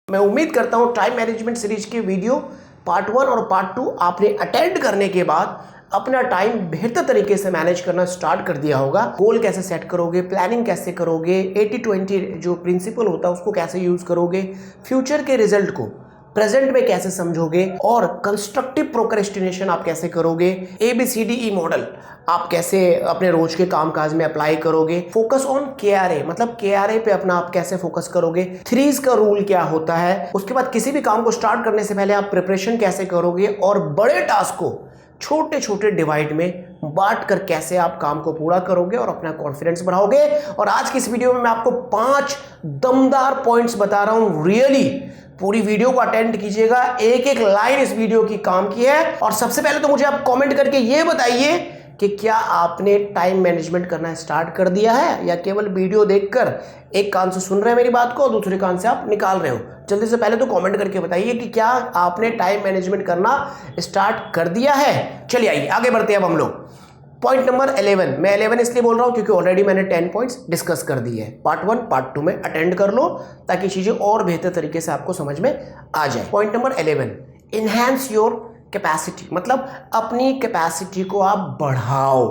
मैं उम्मीद करता हूँ टाइम मैनेजमेंट सीरीज के वीडियो पार्ट 1 और पार्ट 2 आपने अटेंड करने के बाद अपना टाइम बेहतर तरीके से मैनेज करना स्टार्ट कर दिया होगा। गोल कैसे सेट करोगे, प्लानिंग कैसे करोगे, 80-20 जो प्रिंसिपल होता है उसको कैसे यूज करोगे, फ्यूचर के रिजल्ट को प्रेजेंट में कैसे समझोगे और कंस्ट्रक्टिव प्रोक्रेस्टिनेशन आप कैसे करोगे, ABCDE मॉडल आप कैसे अपने रोज के कामकाज में अप्लाई करोगे, फोकस ऑन KRA मतलब KRA पे अपना आप कैसे फोकस करोगे, 3s का रूल क्या होता है, उसके बाद किसी भी काम को स्टार्ट करने से पहले आप प्रिपरेशन कैसे करोगे और बड़े टास्क को छोटे छोटे डिवाइड में बांट कर कैसे आप काम को पूरा करोगे और अपना कॉन्फिडेंस बढ़ाओगे। और आज की इस वीडियो में मैं आपको 5 दमदार पॉइंट्स बता रहा हूं। रियली पूरी वीडियो को अटेंड कीजिएगा, एक एक लाइन इस वीडियो की काम की है। और सबसे पहले तो मुझे आप कमेंट करके ये बताइए कि क्या आपने टाइम मैनेजमेंट करना स्टार्ट कर दिया है या केवल वीडियो देखकर एक कान से सुन रहे हैं मेरी बात को और दूसरे कान से आप निकाल रहे हो। जल्दी से पहले तो कमेंट करके बताइए कि क्या आपने टाइम मैनेजमेंट करना स्टार्ट कर दिया है। चलिए आइए आगे बढ़ते हैं अब हम लोग। पॉइंट नंबर 11, मैं 11 इसलिए बोल रहा हूं क्योंकि ऑलरेडी मैंने 10 पॉइंट्स डिस्कस कर दिए हैं। पार्ट 1 पार्ट 2 में अटेंड कर लो ताकि चीजें और बेहतर तरीके से आपको समझ में आ जाए। Point number 11, enhance your capacity मतलब अपनी कैपेसिटी को आप बढ़ाओ।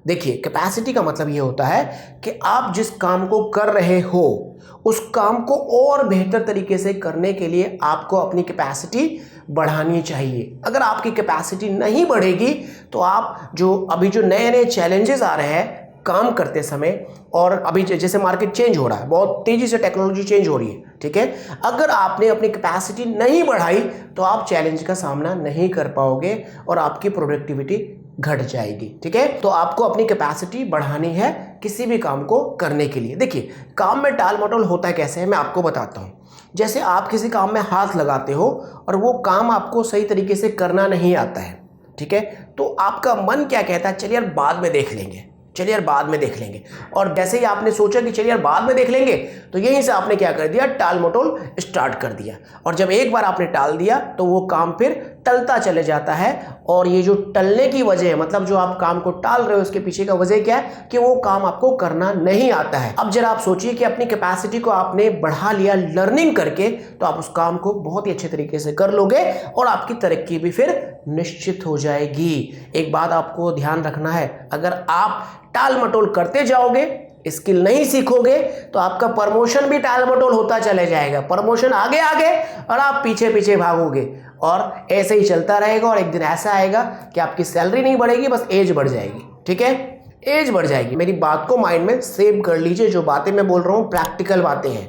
देखिए कैपेसिटी का मतलब ये होता है कि आप जिस काम को कर रहे हो उस काम को और बेहतर तरीके से करने के लिए आपको अपनी कैपेसिटी बढ़ानी चाहिए। अगर आपकी कैपेसिटी नहीं बढ़ेगी तो आप अभी जो नए नए चैलेंजेस आ रहे हैं काम करते समय, और अभी जैसे मार्केट चेंज हो रहा है, बहुत तेजी से टेक्नोलॉजी चेंज हो रही है, ठीक है, अगर आपने अपनी कैपेसिटी नहीं बढ़ाई तो आप चैलेंज का सामना नहीं कर पाओगे और आपकी प्रोडक्टिविटी घट जाएगी। ठीक है, तो आपको अपनी कैपेसिटी बढ़ानी है किसी भी काम को करने के लिए। देखिए काम में टाल मटोल होता है कैसे है, मैं आपको बताता हूं। जैसे आप किसी काम में हाथ लगाते हो और वो काम आपको सही तरीके से करना नहीं आता है, ठीक है, तो आपका मन क्या कहता है, चलिए यार बाद में देख लेंगे, चलिए यार बाद में देख लेंगे। और जैसे ही आपने सोचा कि चलिए यार बाद में देख लेंगे तो यहीं से आपने क्या कर दिया, टाल मटोल स्टार्ट कर दिया। और जब एक बार आपने टाल दिया तो वो काम फिर टलता चले जाता है। और ये जो टलने की वजह है मतलब जो आप काम को टाल रहे हो उसके पीछे का वजह क्या है कि वो काम आपको करना नहीं आता है। अब जरा आप सोचिए कि अपनी कैपेसिटी को आपने बढ़ा लिया लर्निंग करके, तो आप उस काम को बहुत ही अच्छे तरीके से कर लोगे और आपकी तरक्की भी फिर निश्चित हो जाएगी। एक बात आपको ध्यान रखना है, अगर आप टाल मटोल करते जाओगे, स्किल नहीं सीखोगे तो आपका प्रमोशन भी टाल मटोल होता चले जाएगा। प्रमोशन आगे आगे और आप पीछे पीछे भागोगे और ऐसे ही चलता रहेगा। और एक दिन ऐसा आएगा कि आपकी सैलरी नहीं बढ़ेगी, बस एज बढ़ जाएगी। ठीक है, एज बढ़ जाएगी। मेरी बात को माइंड में सेव कर लीजिए, जो बातें मैं बोल रहा हूं प्रैक्टिकल बातें हैं।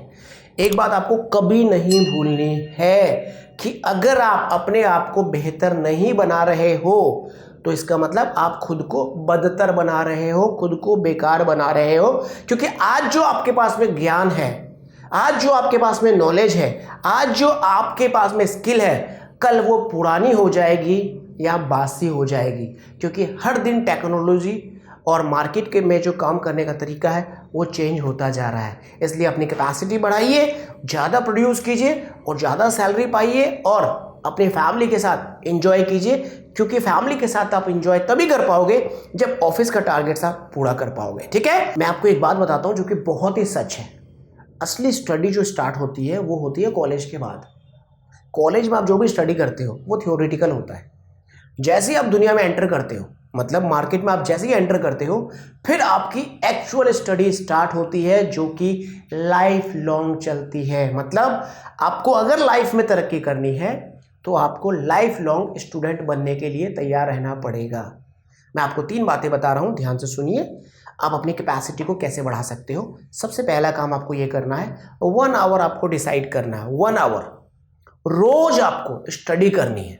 एक बात आपको कभी नहीं भूलनी है कि अगर आप अपने आप को बेहतर नहीं बना रहे हो तो इसका मतलब आप खुद को बदतर बना रहे हो, खुद को बेकार बना रहे हो। क्योंकि आज जो आपके पास में ज्ञान है, आज जो आपके पास में नॉलेज है, आज जो आपके पास में स्किल है, कल वो पुरानी हो जाएगी या बासी हो जाएगी। क्योंकि हर दिन टेक्नोलॉजी और मार्केट के में जो काम करने का तरीका है वो चेंज होता जा रहा है। इसलिए अपनी कैपेसिटी बढ़ाइए, ज़्यादा प्रोड्यूस कीजिए और ज़्यादा सैलरी पाइए और अपनी फैमिली के साथ एंजॉय कीजिए। क्योंकि फैमिली के साथ आप एंजॉय तभी कर पाओगे जब ऑफिस का टारगेट आप पूरा कर पाओगे। ठीक है, मैं आपको एक बात बताता हूं जो कि बहुत ही सच है। असली स्टडी जो स्टार्ट होती है वो होती है कॉलेज के बाद। कॉलेज में आप जो भी स्टडी करते हो वो थियोरेटिकल होता है। जैसे ही आप दुनिया में एंटर करते हो, मतलब मार्केट में आप जैसे ही एंटर करते हो, फिर आपकी एक्चुअल स्टडी स्टार्ट होती है जो कि लाइफ लॉन्ग चलती है। मतलब आपको अगर लाइफ में तरक्की करनी है तो आपको लाइफ लॉन्ग स्टूडेंट बनने के लिए तैयार रहना पड़ेगा। मैं आपको 3 बातें बता रहा हूं, ध्यान से सुनिए। आप अपनी कैपेसिटी को कैसे बढ़ा सकते हो। सबसे पहला काम आपको ये करना है, 1 आवर आपको डिसाइड करना है। 1 आवर रोज आपको स्टडी करनी है।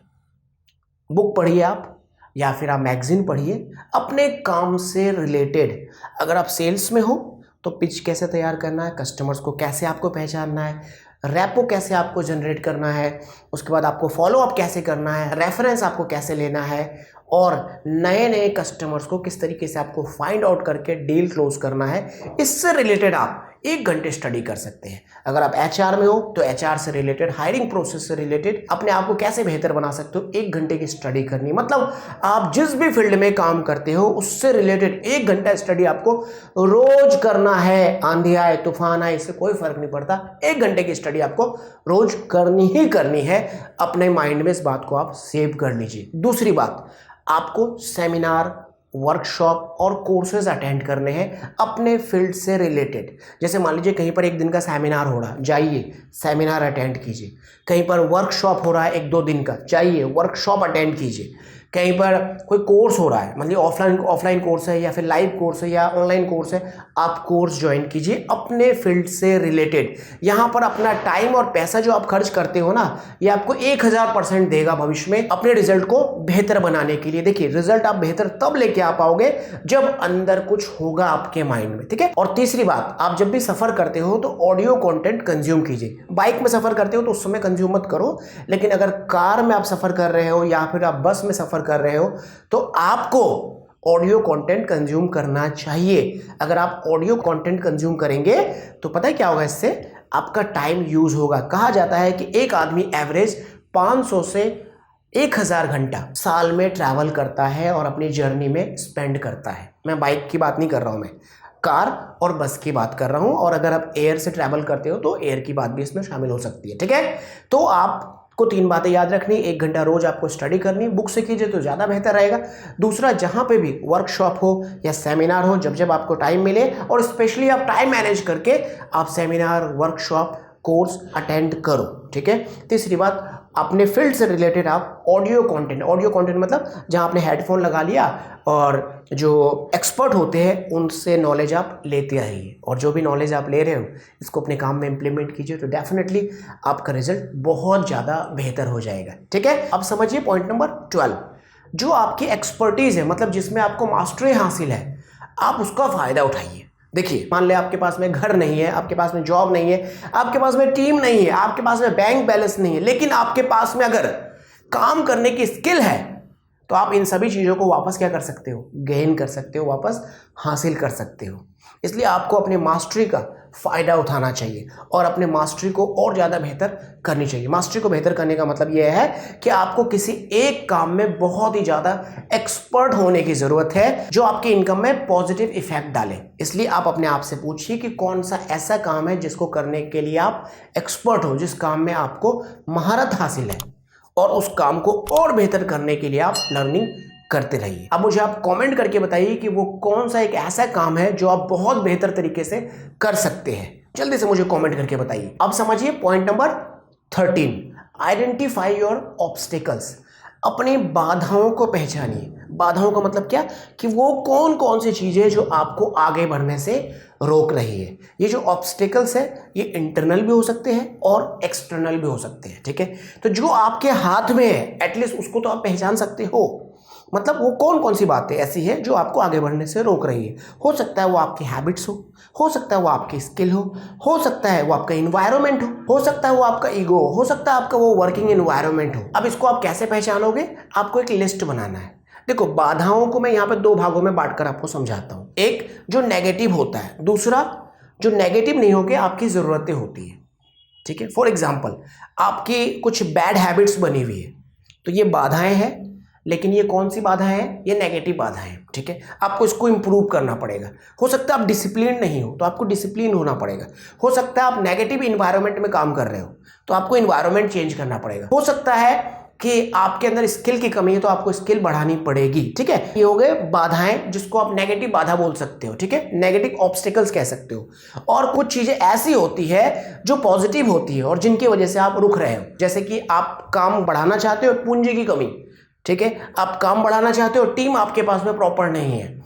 बुक पढ़िए आप, या फिर आप मैगजीन पढ़िए अपने काम से रिलेटेड। अगर आप सेल्स में हो तो पिच कैसे तैयार करना है, कस्टमर्स को कैसे आपको पहचानना है, रैपो कैसे आपको जनरेट करना है, उसके बाद आपको फॉलो अप कैसे करना है, रेफरेंस आपको कैसे लेना है, और नए नए कस्टमर्स को किस तरीके से आपको फाइंड आउट करके डील क्लोज करना है। इससे रिलेटेड आप 1 घंटे स्टडी कर सकते हैं। अगर आप एचआर में हो तो एचआर से रिलेटेड, हायरिंग प्रोसेस से रिलेटेड अपने आप को कैसे बेहतर बना सकते हो, 1 घंटे की स्टडी करनी। मतलब आप जिस भी फील्ड में काम करते हो उससे रिलेटेड 1 घंटा स्टडी आपको रोज करना है। आंधी आए तूफान आए इससे कोई फर्क नहीं पड़ता, 1 घंटे की स्टडी आपको रोज करनी ही करनी है। अपने माइंड में इस बात को आप सेव कर लीजिए। दूसरी बात, आपको सेमिनार, वर्कशॉप और कोर्सेज अटेंड करने हैं अपने फील्ड से रिलेटेड। जैसे मान लीजिए कहीं पर 1 दिन का सेमिनार हो रहा है, जाइए सेमिनार अटेंड कीजिए। कहीं पर वर्कशॉप हो रहा है 1-2 दिन का, जाइए वर्कशॉप अटेंड कीजिए। कहीं पर कोई कोर्स हो रहा है, मतलब ऑफलाइन कोर्स है या फिर लाइव कोर्स है या ऑनलाइन कोर्स है, आप कोर्स ज्वाइन कीजिए अपने फील्ड से रिलेटेड। यहाँ पर अपना टाइम और पैसा जो आप खर्च करते हो ना, ये आपको 1000% देगा भविष्य में अपने रिजल्ट को बेहतर बनाने के लिए। देखिए, रिजल्ट आप बेहतर तब लेके आ पाओगे जब अंदर कुछ होगा आपके माइंड में, ठीक है। और तीसरी बात, आप जब भी सफर करते हो तो ऑडियो कंटेंट कंज्यूम कीजिए। बाइक में सफर करते हो तो उस समय कंज्यूम मत करो, लेकिन अगर कार में आप सफर कर रहे हो या फिर आप बस में सफर कर रहे हो तो आपको ऑडियो कंटेंट कंज्यूम करना चाहिए। अगर आप ऑडियो कंटेंट कंज्यूम करेंगे तो पता है क्या होगा, इससे आपका टाइम यूज होगा। कहा जाता है कि एक आदमी एवरेज 500 से 1000 घंटा साल में ट्रैवल करता है और अपनी जर्नी में स्पेंड करता है। मैं बाइक की बात नहीं कर रहा हूं, मैं कार और बस की बात कर रहा हूं। और अगर आप एयर से ट्रैवल करते हो तो एयर की बात भी इसमें शामिल हो सकती है, ठीक है। तो आप को 3 बातें याद रखनी, 1 घंटा रोज आपको स्टडी करनी, बुक से कीजिए तो ज़्यादा बेहतर रहेगा। दूसरा, जहाँ पे भी वर्कशॉप हो या सेमिनार हो, जब जब आपको टाइम मिले और स्पेशली आप टाइम मैनेज करके आप सेमिनार, वर्कशॉप, कोर्स अटेंड करो, ठीक है। तीसरी बात, अपने फील्ड से रिलेटेड आप ऑडियो कंटेंट मतलब जहाँ आपने हेडफोन लगा लिया और जो एक्सपर्ट होते हैं उनसे नॉलेज आप लेते रहिए, और जो भी नॉलेज आप ले रहे हो इसको अपने काम में इंप्लीमेंट कीजिए, तो डेफिनेटली आपका रिजल्ट बहुत ज़्यादा बेहतर हो जाएगा, ठीक है। अब समझिए पॉइंट नंबर 12, जो आपकी एक्सपर्टीज़ है, मतलब जिसमें आपको मास्टरी हासिल है, आप उसका फ़ायदा उठाइए। देखिए, मान ले आपके पास में घर नहीं है, आपके पास में जॉब नहीं है, आपके पास में टीम नहीं है, आपके पास में बैंक बैलेंस नहीं है, लेकिन आपके पास में अगर काम करने की स्किल है तो आप इन सभी चीज़ों को वापस क्या कर सकते हो, गेन कर सकते हो, वापस हासिल कर सकते हो। इसलिए आपको अपने मास्टरी का फ़ायदा उठाना चाहिए और अपने मास्टरी को और ज़्यादा बेहतर करनी चाहिए। मास्टरी को बेहतर करने का मतलब यह है कि आपको किसी एक काम में बहुत ही ज़्यादा एक्सपर्ट होने की ज़रूरत है जो आपकी इनकम में पॉजिटिव इफेक्ट डाले। इसलिए आप अपने आप से पूछिए कि कौन सा ऐसा काम है जिसको करने के लिए आप एक्सपर्ट हो, जिस काम में आपको महारत हासिल है, और उस काम को और बेहतर करने के लिए आप लर्निंग करते रहिए। अब मुझे आप कमेंट करके बताइए कि वो कौन सा एक ऐसा काम है जो आप बहुत बेहतर तरीके से कर सकते हैं। जल्दी से मुझे कमेंट करके बताइए। अब समझिए point number 13, identify your obstacles. अपनी बाधाओं को पहचानिए। बाधाओं का मतलब क्या, कि वो कौन कौन सी चीज़ें जो आपको आगे बढ़ने से रोक रही है। ये जो ऑब्स्टिकल्स है ये इंटरनल भी हो सकते हैं और एक्सटर्नल भी हो सकते हैं, ठीक है। तो जो आपके हाथ में है एटलीस्ट उसको तो आप पहचान सकते हो। मतलब वो कौन कौन सी बातें ऐसी है जो आपको आगे बढ़ने से रोक रही है। हो सकता है वो आपकी हैबिट्स हो सकता है वो आपकी स्किल हो सकता है वो आपका इन्वायरमेंट हो सकता है वो आपका ईगो हो सकता है आपका वो वर्किंग इन्वायरमेंट हो। अब इसको आप कैसे पहचानोगे, आपको एक लिस्ट बनाना है। देखो, बाधाओं को मैं यहाँ पे 2 भागों में बांटकर आपको समझाता हूँ। एक जो नेगेटिव होता है, दूसरा जो नेगेटिव नहीं होके आपकी ज़रूरतें होती है, ठीक है। फॉर एग्जाम्पल, आपकी कुछ बैड हैबिट्स बनी हुई है, तो ये बाधाएं हैं, लेकिन ये कौन सी बाधाएं हैं, ये नेगेटिव बाधाएं हैं, ठीक है। आपको इसको इंप्रूव करना पड़ेगा। हो सकता है आप डिसिप्लिन नहीं हो तो आपको डिसिप्लिन होना पड़ेगा। हो सकता है आप नेगेटिव इन्वायरमेंट में काम कर रहे हो तो आपको इन्वायरमेंट चेंज करना पड़ेगा। हो सकता है कि आपके अंदर स्किल की कमी है तो आपको स्किल बढ़ानी पड़ेगी, ठीक है। ये हो गए बाधाएं, जिसको आप नेगेटिव बाधा बोल सकते हो, ठीक है, नेगेटिव ऑब्स्टिकल्स कह सकते हो। और कुछ चीजें ऐसी होती है जो पॉजिटिव होती है और जिनकी वजह से आप रुक रहे हो। जैसे कि आप काम बढ़ाना चाहते हो, पूंजी की कमी, ठीक है। आप काम बढ़ाना चाहते हो, टीम आपके पास में प्रॉपर नहीं है।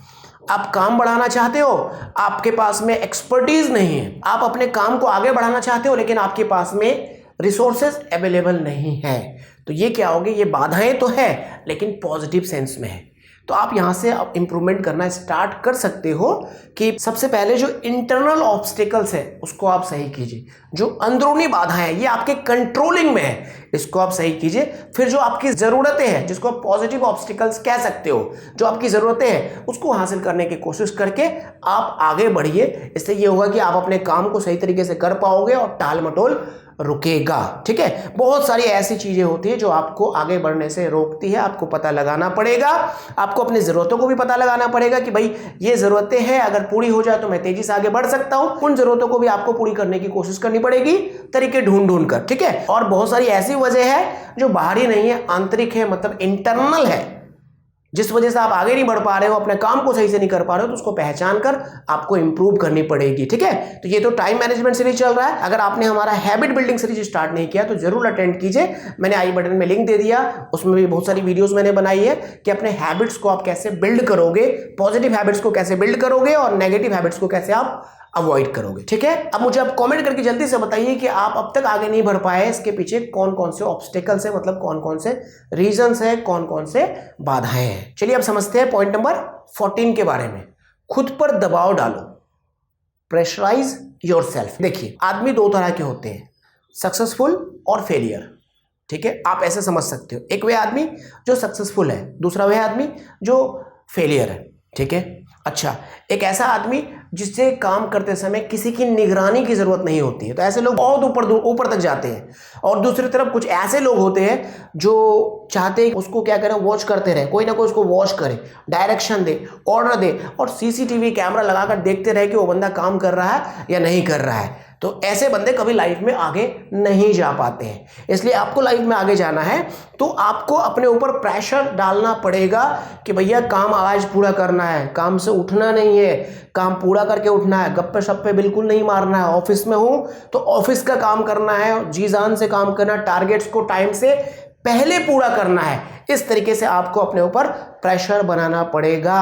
आप काम बढ़ाना चाहते हो, आपके पास में एक्सपर्टीज नहीं है। आप अपने काम को आगे बढ़ाना चाहते हो लेकिन आपके पास में रिसोर्सेज अवेलेबल नहीं है। तो ये क्या होगी, ये बाधाएं तो है लेकिन पॉजिटिव सेंस में है। तो आप यहाँ से इंप्रूवमेंट करना स्टार्ट कर सकते हो कि सबसे पहले जो इंटरनल ऑब्स्टिकल्स है उसको आप सही कीजिए, जो अंदरूनी बाधाएं हैं ये आपके कंट्रोलिंग में है इसको आप सही कीजिए। फिर जो आपकी ज़रूरतें हैं जिसको आप पॉजिटिव ऑब्स्टिकल्स कह सकते हो, जो आपकी ज़रूरतें हैं उसको हासिल करने की कोशिश करके आप आगे बढ़िए। इससे ये होगा कि आप अपने काम को सही तरीके से कर पाओगे और टाल मटोल रुकेगा। ठीक है, बहुत सारी ऐसी चीजें होती है जो आपको आगे बढ़ने से रोकती है, आपको पता लगाना पड़ेगा। आपको अपनी जरूरतों को भी पता लगाना पड़ेगा कि भाई ये जरूरतें हैं, अगर पूरी हो जाए तो मैं तेजी से आगे बढ़ सकता हूं। उन जरूरतों को भी आपको पूरी करने की कोशिश करनी पड़ेगी, तरीके ढूंढ ढूंढ कर। ठीक है, और बहुत सारी ऐसी वजह है जो बाहरी नहीं है, आंतरिक है, मतलब इंटरनल है, जिस वजह से आप आगे नहीं बढ़ पा रहे हो, अपने काम को सही से नहीं कर पा रहे हो, तो उसको पहचान कर आपको इंप्रूव करनी पड़ेगी। ठीक है, तो ये तो टाइम मैनेजमेंट सीरीज चल रहा है। अगर आपने हमारा हैबिट बिल्डिंग सीरीज स्टार्ट नहीं किया तो जरूर अटेंड कीजिए, मैंने आई बटन में लिंक दे दिया, उसमें भी बहुत सारी वीडियोस मैंने बनाई है कि अपने हैबिट्स को आप कैसे बिल्ड करोगे, पॉजिटिव हैबिट्स को कैसे बिल्ड करोगे और नेगेटिव हैबिट्स को कैसे आप अवॉइड करोगे। ठीक है, अब मुझे आप कमेंट करके जल्दी से बताइए कि आप अब तक आगे नहीं बढ़ पाए, इसके पीछे कौन कौन से ऑब्स्टेकल्स है, मतलब कौन कौन से रीजंस है, कौन कौन से बाधाएं हैं। चलिए अब समझते हैं पॉइंट नंबर 14 के बारे में। खुद पर दबाव डालो, प्रेशराइज योरसेल्फ। देखिए, आदमी दो तरह के होते हैं, सक्सेसफुल और फेलियर। ठीक है, आप ऐसे समझ सकते हो, एक वे आदमी जो सक्सेसफुल है, दूसरा वे आदमी जो फेलियर है। ठीक है, अच्छा, एक ऐसा आदमी जिससे काम करते समय किसी की निगरानी की जरूरत नहीं होती है, तो ऐसे लोग बहुत ऊपर तक जाते हैं। और दूसरी तरफ कुछ ऐसे लोग होते हैं जो चाहते हैं उसको क्या करें, वॉच करते रहे, कोई ना कोई उसको वॉच करे, डायरेक्शन दे, ऑर्डर दे और सीसीटीवी कैमरा लगाकर देखते रहे कि वो बंदा काम कर रहा है या नहीं कर रहा है। तो ऐसे बंदे कभी लाइफ में आगे नहीं जा पाते हैं। इसलिए आपको लाइफ में आगे जाना है तो आपको अपने ऊपर प्रेशर डालना पड़ेगा कि भैया काम आज पूरा करना है, काम से उठना नहीं है, काम पूरा करके उठना है, गप्पे शप्पे बिल्कुल नहीं मारना है। ऑफिस में हूं तो ऑफिस का काम करना है, जी जान से काम करना, टारगेट्स को टाइम से पहले पूरा करना है। इस तरीके से आपको अपने ऊपर प्रेशर बनाना पड़ेगा।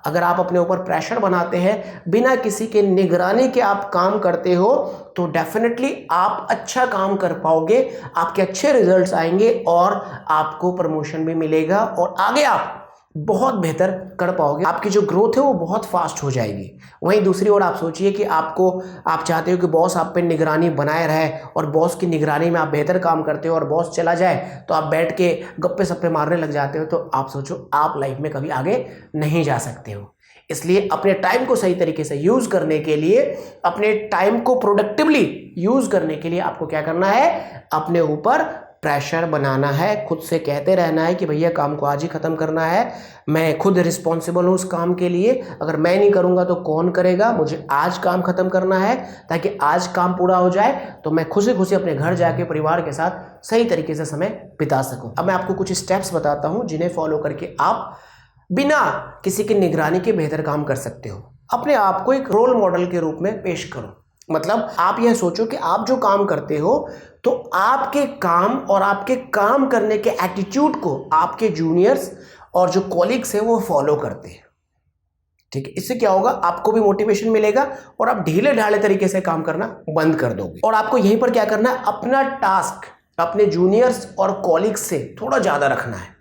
अगर आप अपने ऊपर प्रेशर बनाते हैं, बिना किसी के निगरानी के आप काम करते हो, तो डेफिनेटली आप अच्छा काम कर पाओगे, आपके अच्छे रिजल्ट्स आएंगे और आपको प्रमोशन भी मिलेगा और आगे आप बहुत बेहतर कर पाओगे। आपकी जो ग्रोथ है वो बहुत फास्ट हो जाएगी। वहीं दूसरी ओर आप सोचिए कि आप चाहते हो कि बॉस आप पे निगरानी बनाए रहे और बॉस की निगरानी में आप बेहतर काम करते हो और बॉस चला जाए तो आप बैठ के गप्पे सप्पे मारने लग जाते हो, तो आप सोचो आप लाइफ में कभी आगे नहीं जा सकते हो। इसलिए अपने टाइम को सही तरीके से यूज करने के लिए, अपने टाइम को प्रोडक्टिवली यूज करने के लिए आपको क्या करना है, अपने ऊपर प्रेशर बनाना है। खुद से कहते रहना है कि भैया काम को आज ही खत्म करना है, मैं खुद रिस्पॉन्सिबल हूँ उस काम के लिए, अगर मैं नहीं करूँगा तो कौन करेगा, मुझे आज काम खत्म करना है ताकि आज काम पूरा हो जाए तो मैं खुशी खुशी अपने घर जाके परिवार के साथ सही तरीके से समय बिता सकूँ। अब मैं आपको कुछ स्टेप्स बताता हूँ जिन्हें फॉलो करके आप बिना किसी की निगरानी के बेहतर काम कर सकते हो। अपने आप को एक रोल मॉडल के रूप में पेश करो। मतलब आप यह सोचो कि आप जो काम करते हो तो आपके काम और आपके काम करने के एटीट्यूड को आपके जूनियर्स और जो कॉलीग्स हैं वो फॉलो करते हैं। ठीक है, इससे क्या होगा, आपको भी मोटिवेशन मिलेगा और आप ढीले ढाले तरीके से काम करना बंद कर दोगे। और आपको यहीं पर क्या करना है, अपना टास्क अपने जूनियर्स और कॉलीग्स से थोड़ा ज़्यादा रखना है।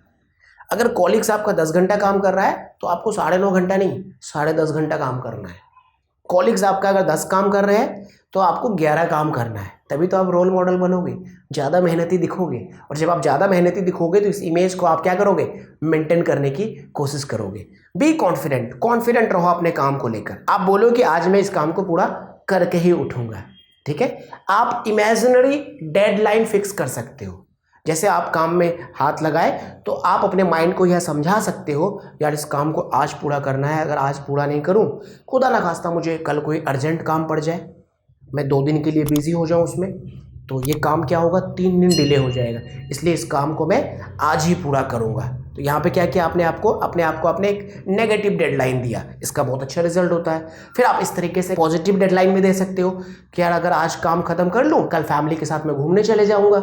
अगर कॉलीग्स आपका 10 घंटा काम कर रहा है तो आपको 9.5 घंटा नहीं 10.5 घंटा काम करना है। कॉलीग्स आपका अगर 10 काम कर रहे हैं तो आपको 11 काम करना है, तभी तो आप रोल मॉडल बनोगे, ज़्यादा मेहनती दिखोगे। और जब आप ज़्यादा मेहनती दिखोगे तो इस इमेज को आप क्या करोगे, मेंटेन करने की कोशिश करोगे। बी कॉन्फिडेंट रहो अपने काम को लेकर। आप बोलो कि आज मैं इस काम को पूरा करके ही उठूंगा। ठीक है, आप इमेजिनरी डेडलाइन फिक्स कर सकते हो। जैसे आप काम में हाथ लगाए तो आप अपने माइंड को यह समझा सकते हो, यार इस काम को आज पूरा करना है, अगर आज पूरा नहीं करूं, खुदा ना खास्ता मुझे कल कोई अर्जेंट काम पड़ जाए, मैं 2 दिन के लिए बिजी हो जाऊं उसमें, तो ये काम क्या होगा, 3 दिन डिले हो जाएगा, इसलिए इस काम को मैं आज ही पूरा करूंगा। तो यहाँ पे क्या किया, अपने आप को आपने एक नेगेटिव डेडलाइन दिया, इसका बहुत अच्छा रिजल्ट होता है। फिर आप इस तरीके से पॉजिटिव डेडलाइन भी दे सकते हो कि यार अगर आज काम खत्म कर लूँ, कल फैमिली के साथ मैं घूमने चले जाऊँगा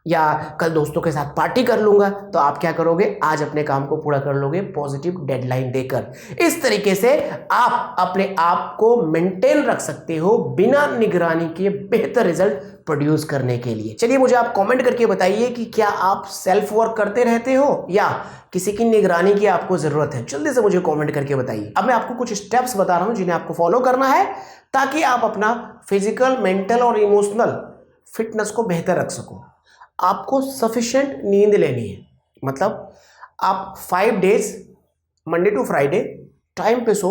या कल दोस्तों के साथ पार्टी कर लूंगा। तो आप क्या करोगे, आज अपने काम को पूरा कर लोगे पॉजिटिव डेडलाइन देकर। इस तरीके से आप अपने आप को मेंटेन रख सकते हो, बिना निगरानी के बेहतर रिजल्ट प्रोड्यूस करने के लिए। चलिए मुझे आप कमेंट करके बताइए कि क्या आप सेल्फ वर्क करते रहते हो या किसी की निगरानी की आपको जरूरत है। जल्दी से मुझे कमेंट करके बताइए। अब मैं आपको कुछ स्टेप्स बता रहा हूं जिन्हें आपको फॉलो करना है ताकि आप अपना फिजिकल, मेंटल और इमोशनल फिटनेस को बेहतर रख सको। आपको सफिशिएंट नींद लेनी है, मतलब आप 5 days Monday to Friday time पे सो,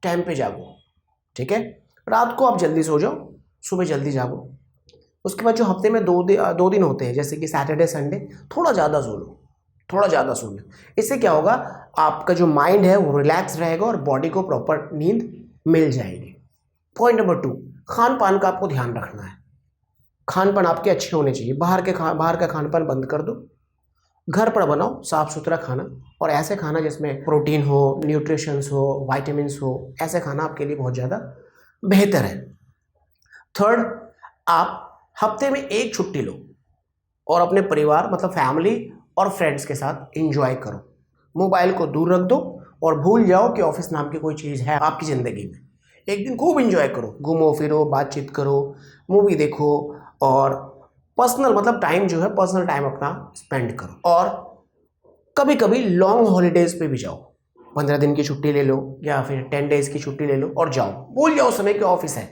टाइम पे जागो, ठीक है। रात को आप जल्दी सो जाओ, सुबह जल्दी जागो। उसके बाद जो हफ्ते में 2 दिन होते हैं जैसे कि सैटरडे संडे, थोड़ा ज़्यादा सो लो, थोड़ा ज़्यादा सो लो। इससे क्या होगा, आपका जो माइंड है वो रिलैक्स रहेगा और बॉडी को प्रॉपर नींद मिल जाएगी। पॉइंट नंबर 2, खान पान का आपको ध्यान रखना है। खान पान आपके अच्छे होने चाहिए। बाहर का खान पान बंद कर दो, घर पर बनाओ साफ सुथरा खाना, और ऐसे खाना जिसमें प्रोटीन हो, न्यूट्रिशंस हो, वाइटामिन्स हो, ऐसे खाना आपके लिए बहुत ज़्यादा बेहतर है। थर्ड, आप हफ्ते में 1 छुट्टी लो और अपने परिवार मतलब फैमिली और फ्रेंड्स के साथ एंजॉय करो। मोबाइल को दूर रख दो और भूल जाओ कि ऑफिस नाम की कोई चीज़ है आपकी ज़िंदगी में। एक दिन खूब एंजॉय करो, घूमो फिरो, बातचीत करो, मूवी देखो और पर्सनल मतलब टाइम जो है, पर्सनल टाइम अपना स्पेंड करो। और कभी कभी लॉन्ग हॉलीडेज पे भी जाओ, 15 दिन की छुट्टी ले लो या फिर 10 डेज की छुट्टी ले लो और जाओ। भूल जाओ समय कि ऑफिस है,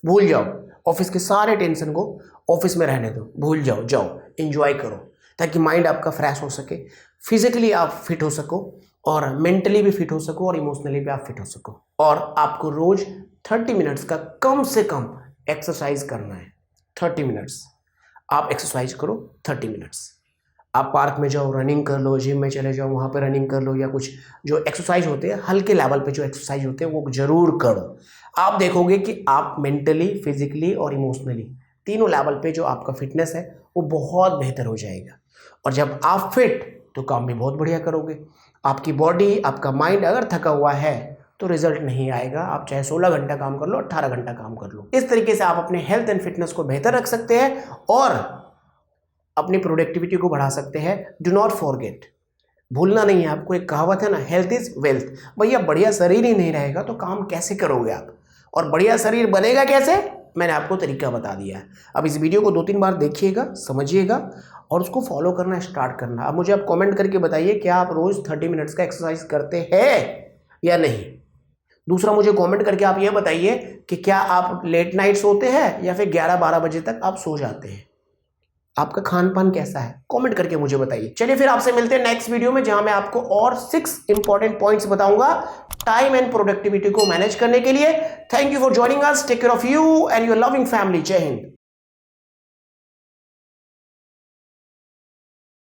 भूल जाओ ऑफिस के सारे टेंशन को, ऑफिस में रहने दो, भूल जाओ, जाओ एंजॉय करो ताकि माइंड आपका फ्रेश हो सके, फिजिकली आप फिट हो सको और मेंटली भी फिट हो सको और इमोशनली भी आप फिट हो सको। और आपको रोज 30 मिनट्स का कम से कम एक्सरसाइज करना है। 30 मिनट्स आप एक्सरसाइज करो, 30 मिनट्स। आप पार्क में जाओ, रनिंग कर लो, जिम में चले जाओ, वहाँ पे रनिंग कर लो, या कुछ जो एक्सरसाइज होते हैं हल्के लेवल पे जो एक्सरसाइज होते हैं वो जरूर करो। आप देखोगे कि आप मेंटली, फिजिकली और इमोशनली तीनों लेवल पे जो आपका फिटनेस है वो बहुत बेहतर हो जाएगा। और जब आप फिट तो काम भी बहुत बढ़िया करोगे। आपकी बॉडी, आपका माइंड अगर थका हुआ है तो रिजल्ट नहीं आएगा। आप चाहे 16 घंटा काम कर लो, 18 घंटा काम कर लो। इस तरीके से आप अपने हेल्थ एंड फिटनेस को बेहतर रख सकते हैं और अपनी प्रोडक्टिविटी को बढ़ा सकते हैं। डू नॉट फॉरगेट, भूलना नहीं है आपको, एक कहावत है ना, हेल्थ इज वेल्थ। भैया बढ़िया शरीर ही नहीं रहेगा तो काम कैसे करोगे आप, और बढ़िया शरीर बनेगा कैसे, मैंने आपको तरीका बता दिया है। अब इस वीडियो को 2-3 बार देखिएगा, समझिएगा और उसको फॉलो करना स्टार्ट करना। अब मुझे आप कमेंट करके बताइए क्या आप रोज 30 मिनट्स का एक्सरसाइज करते हैं या नहीं। दूसरा, मुझे कमेंट करके आप ये बताइए कि क्या आप लेट नाइट सोते हैं या फिर 11-12 बजे तक आप सो जाते हैं। आपका खान पान कैसा है, कमेंट करके मुझे बताइए। चलिए फिर आपसे मिलते हैं नेक्स्ट वीडियो में, जहां मैं आपको और 6 इंपॉर्टेंट पॉइंट्स बताऊंगा टाइम एंड प्रोडक्टिविटी को मैनेज करने के लिए। Thank you for joining us, take care of you and your loving family. जय हिंद।